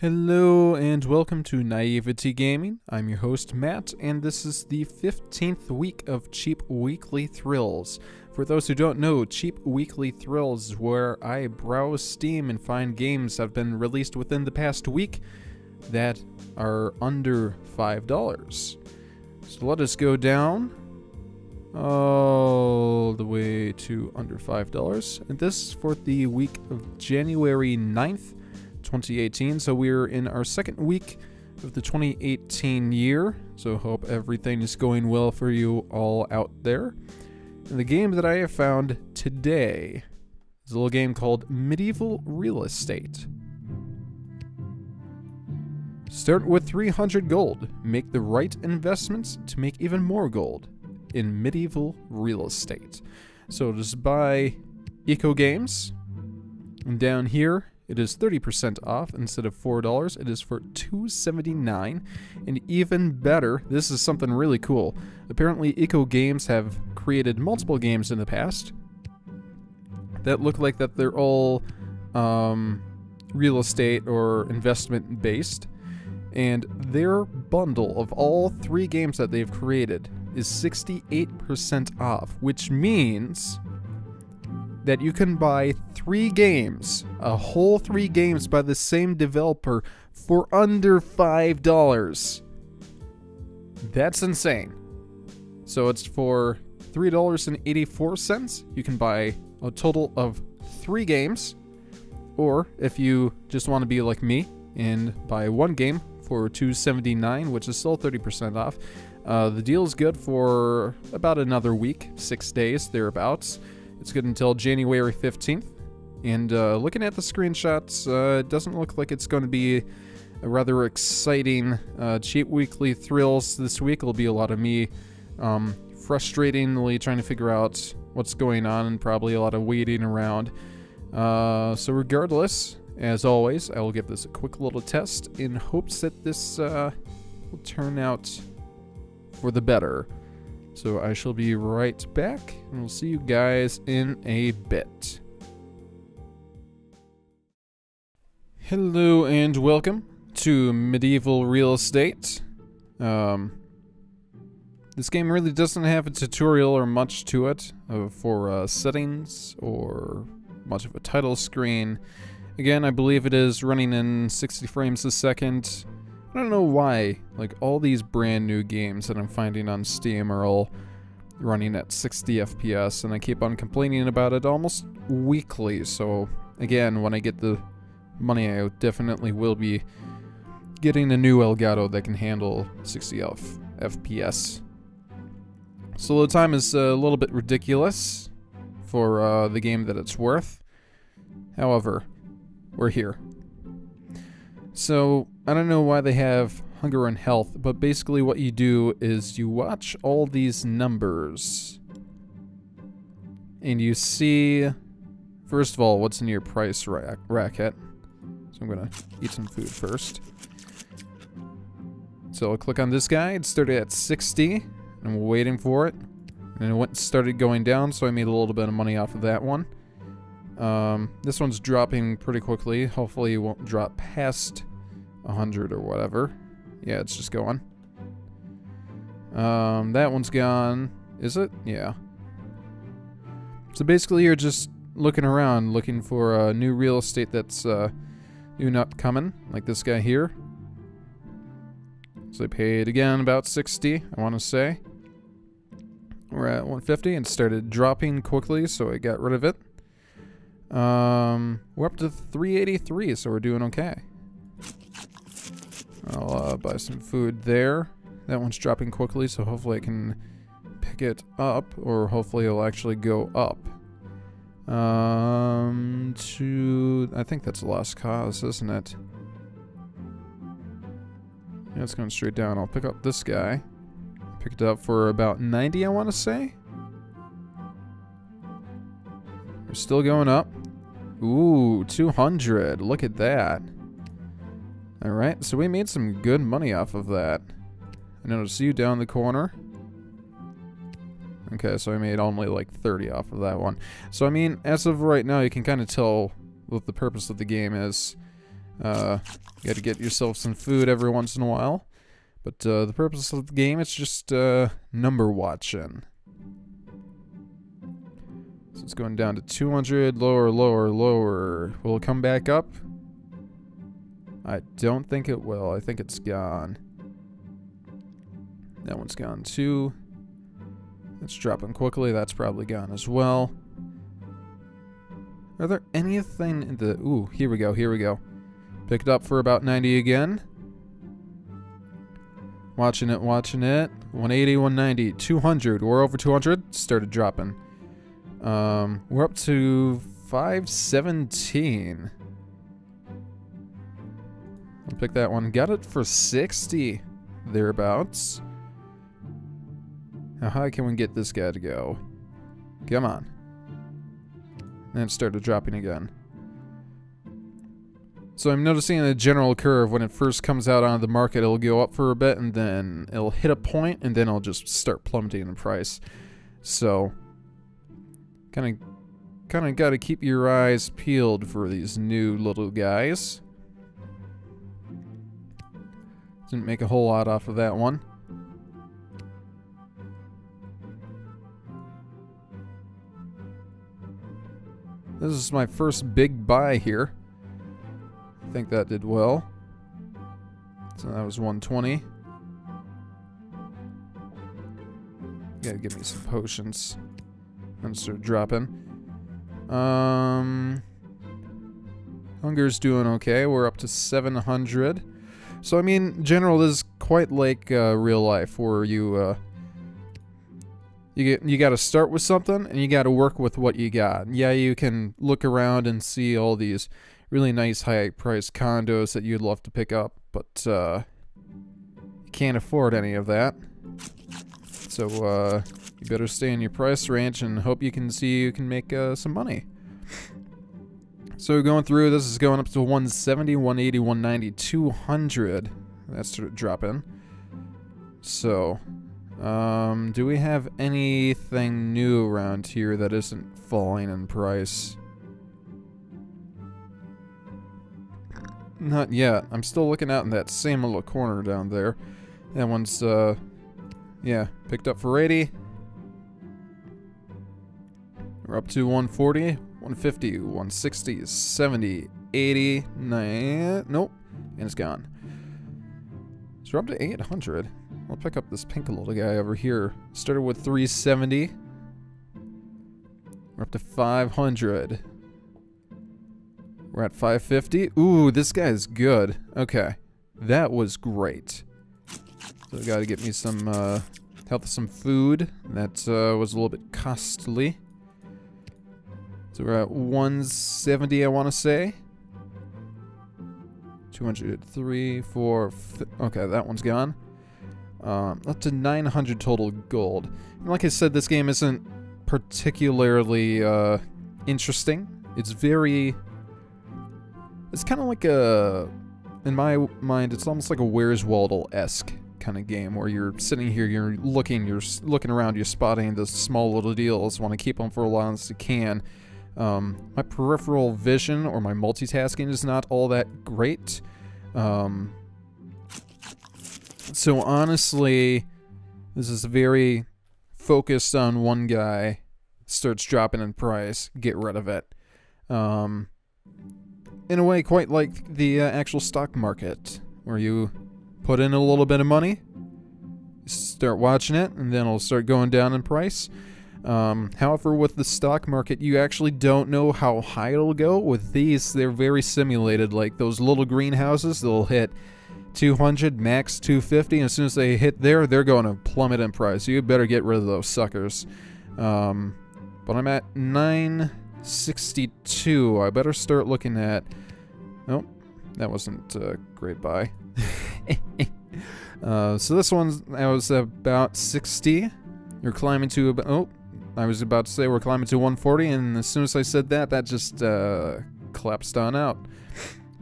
Hello and welcome to Naivety Gaming. I'm your host Matt, and this is the 15th week of Cheap Weekly Thrills. For those who don't know, Cheap Weekly Thrills is where I browse Steam and find games that have been released within the past week that are under $5. So let us go down all the way to under $5. And this is for the week of January 9th, 2018, so we're in our second week of the 2018 year, so hope everything is going well for you all out there. And the game that I have found today is a little game called Medieval Real Estate. Start with 300 gold. Make the right investments to make even more gold in medieval real estate. So just buy eco games, and down here it is 30% off. Instead of $4, it is for $2.79. And even better, this is something really cool. Apparently, Eco Games have created multiple games in the past that look like that they're all real estate or investment based. And their bundle of all three games that they've created is 68% off, which means that you can buy a whole three games by the same developer for under $5. That's insane. So it's for $3.84. You can buy a total of 3 games. Or if you just want to be like me and buy one game for $2.79, which is still 30% off, the deal is good for about another week, 6 days, thereabouts. It's good until January 15th. And looking at the screenshots, it doesn't look like it's going to be a rather exciting Cheap Weekly Thrills this week. It'll be a lot of me frustratingly trying to figure out what's going on and probably a lot of waiting around. So regardless, as always, I will give this a quick little test in hopes that this will turn out for the better. So I shall be right back, and we'll see you guys in a bit. Hello and welcome to Medieval Real Estate. This game really doesn't have a tutorial or much to it for settings or much of a title screen. Again, I believe it is running in 60 frames a second. I don't know why, like, all these brand new games that I'm finding on Steam are all running at 60 FPS, and I keep on complaining about it almost weekly. So again, when I get the money, I definitely will be getting a new Elgato that can handle 60 FPS. So load time is a little bit ridiculous for the game that it's worth. However, we're here. So, I don't know why they have hunger and health, but basically what you do is you watch all these numbers. And you see, first of all, what's in your price racket. So I'm going to eat some food first. So I'll click on this guy. It started at 60. I'm waiting for it. And it started going down, so I made a little bit of money off of that one. This one's dropping pretty quickly. Hopefully it won't drop past 100 or whatever. Yeah, it's just going. That one's gone. Is it? Yeah. So basically you're just looking around, looking for new real estate that's new and upcoming, like this guy here. So I paid again about 60, I want to say. We're at 150 and started dropping quickly, so I got rid of it. We're up to 383, so we're doing okay. I'll buy some food there. That one's dropping quickly, so hopefully I can pick it up, or hopefully it'll actually go up. I think that's a lost cause, isn't it? Yeah, it's going straight down. I'll pick up this guy. Picked it up for about 90, I want to say. We're still going up. Ooh, 200. Look at that. Alright, so we made some good money off of that. I noticed you down the corner. Okay, so I made only like 30 off of that one. So I mean, as of right now, you can kind of tell what the purpose of the game is. Got to get yourself some food every once in a while. But the purpose of the game is just number watching. So it's going down to 200, lower, lower, lower. Will it come back up? I don't think it will. I think it's gone. That one's gone too. It's dropping quickly. That's probably gone as well. Are there anything in the... Ooh, here we go, here we go. Picked up for about 90 again. Watching it, watching it. 180, 190, 200. We're over 200. Started dropping. We're up to 517. I'll pick that one. Got it for 60. Thereabouts. How high can we get this guy to go? Come on. And it started dropping again. So I'm noticing a general curve. When it first comes out onto the market, it'll go up for a bit, and then it'll hit a point, and then it'll just start plummeting in price. So, kind of got to keep your eyes peeled for these new little guys. Didn't make a whole lot off of that one. This is my first big buy here. I think that did well. So that was 120. Gotta give me some potions. And start dropping. Hunger's doing okay. We're up to 700. So I mean, in general, this is quite like real life, where you got to start with something, and you got to work with what you got. Yeah, you can look around and see all these really nice high-priced condos that you'd love to pick up, but you can't afford any of that. So you better stay in your price range and hope you can make some money. So going through, this is going up to 170, 180, 190, 200. That's dropping. So, do we have anything new around here that isn't falling in price? Not yet. I'm still looking out in that same little corner down there. That one's, yeah, picked up for 80. We're up to 140, 150, 160, 70, 80, 90, nope, and it's gone. So we're up to 800. I'll pick up this pink little guy over here. Started with 370. We're up to 500. We're at 550. Ooh, this guy's good. Okay, that was great. So I gotta get me some health, some food. That was a little bit costly. So we're at 170, I want to say. 200, 3, 4, okay, that one's gone. Up to 900 total gold. And like I said, this game isn't particularly interesting. It's kind of like in my mind, it's almost like a Where's Waldo-esque kind of game, where you're sitting here, you're looking around, you're spotting the small little deals, want to keep them for as long as you can. My peripheral vision or my multitasking is not all that great. So honestly, this is very focused on one guy. Starts dropping in price, get rid of it. In a way, quite like the actual stock market, where you put in a little bit of money, start watching it, and then it'll start going down in price. However, with the stock market, you actually don't know how high it'll go. With these, they're very simulated. Like those little greenhouses, they'll hit 200, max 250, and as soon as they hit there, they're going to plummet in price. So you better get rid of those suckers. But I'm at 962. I better start looking at... Oh, that wasn't a great buy. So this one, I was about 60. You're climbing to about... Oh, I was about to say we're climbing to 140, and as soon as I said that, that just collapsed on out.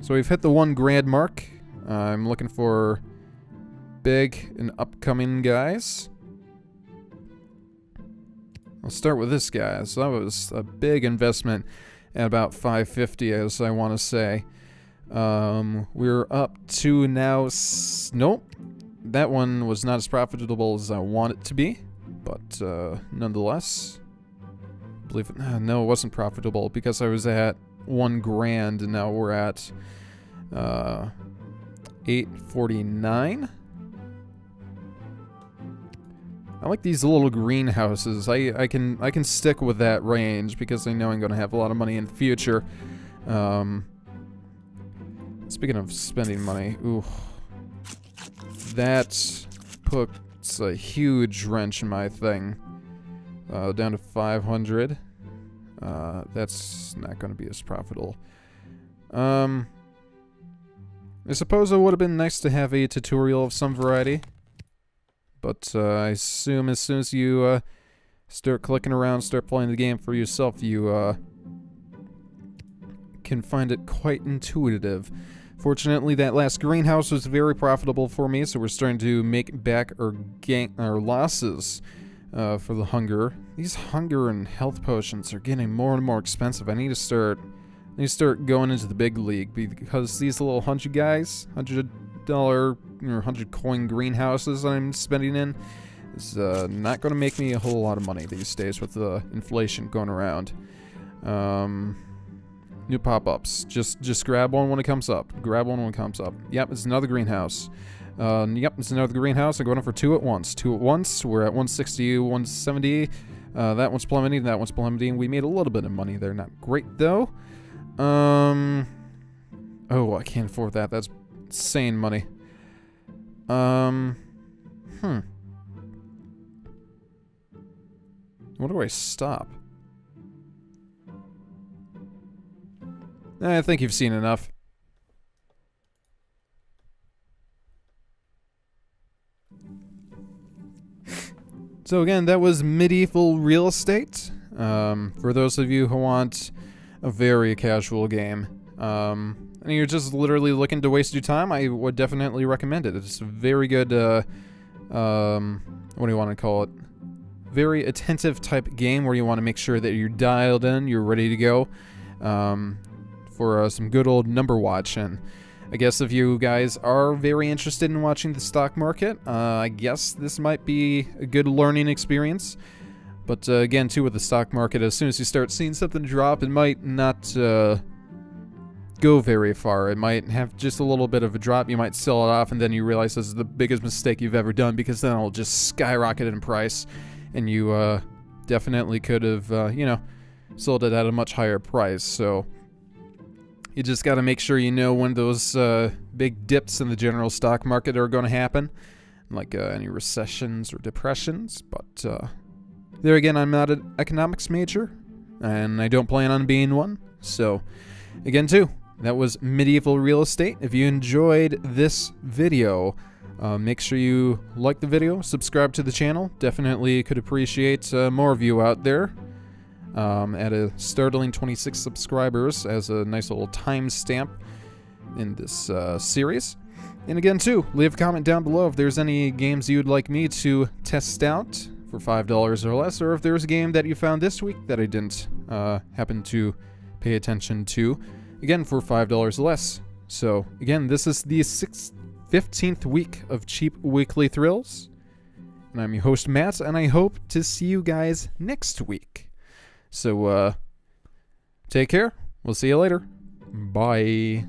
So we've hit the 1 grand mark. I'm looking for big and upcoming guys. I'll start with this guy. So that was a big investment at about 550, as I want to say. We're up to now. Nope, that one was not as profitable as I want it to be, but nonetheless, believe it. No, it wasn't profitable because I was at 1 grand, and now we're at 849. I like these little greenhouses. I can stick with that range because I know I'm gonna have a lot of money in the future. Speaking of spending money, ooh, that puts a huge wrench in my thing. Down to 500. That's not gonna be as profitable. I suppose it would have been nice to have a tutorial of some variety. But I assume as soon as you start clicking around, start playing the game for yourself, you can find it quite intuitive. Fortunately, that last greenhouse was very profitable for me, so we're starting to make back our losses for the hunger. These hunger and health potions are getting more and more expensive. I need to start going into the big league because these little 100 guys, $100 or 100 coin greenhouses I'm spending in is not going to make me a whole lot of money these days with the inflation going around. New pop-ups. Just grab one when it comes up. Grab one when it comes up. Yep, it's another greenhouse. Yep, it's another greenhouse. I'm going for 2 at once. 2 at once. We're at 160, 170. That one's plummeting. That one's plummeting. We made a little bit of money there. Not great though. Oh, I can't afford that. That's insane money. Where do I stop? I think you've seen enough. So again, that was Medieval Real Estate. For those of you who want a very casual game, and you're just literally looking to waste your time, I would definitely recommend it. It's a very good, what do you want to call it? Very attentive type game where you want to make sure that you're dialed in, you're ready to go, for some good old number watching. I guess if you guys are very interested in watching the stock market, I guess this might be a good learning experience. But again, too, with the stock market, as soon as you start seeing something drop, it might not go very far. It might have just a little bit of a drop. You might sell it off, and then you realize this is the biggest mistake you've ever done, because then it'll just skyrocket in price, and you definitely could have, sold it at a much higher price. So you just got to make sure you know when those big dips in the general stock market are going to happen, like any recessions or depressions. But there again, I'm not an economics major, and I don't plan on being one. So again, too, that was Medieval Real Estate. If you enjoyed this video, make sure you like the video, subscribe to the channel. Definitely could appreciate more of you out there. At a startling 26 subscribers as a nice little timestamp in this series. And again, too, leave a comment down below if there's any games you'd like me to test out for $5 or less, or if there's a game that you found this week that I didn't happen to pay attention to, again, for $5 or less. So, again, this is the 15th week of Cheap Weekly Thrills, and I'm your host, Matt, and I hope to see you guys next week. So, take care. We'll see you later. Bye.